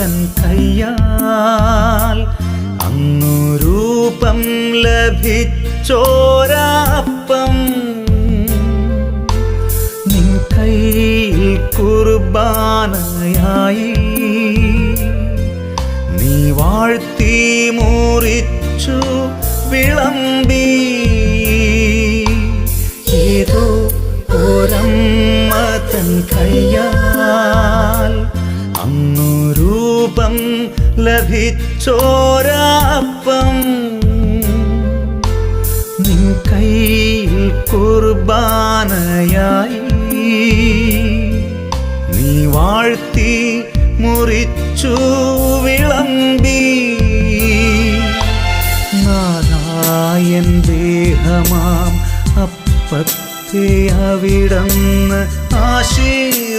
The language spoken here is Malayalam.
തൻ കയ്യാൽ അങ്ങു രൂപം ലഭിച്ചോരപ്പം നിൻ കയ്യിൽ കുർബാനയായി നീ വാഴ്ത്തി മുറിച്ചു വിളമ്പി ഏതോ ഒരമ്മ തൻ കയ്യാൽ അങ്ങു രൂപം ലഭിച്ചോരപ്പം നിൻ കയ്യിൽ കുർബാനയായി നീ വാഴ്ത്തി മുറിച്ചു വിളമ്പി നാഥായൻ ദേഹമാം അപ്പത്തെ അവിടന്ന്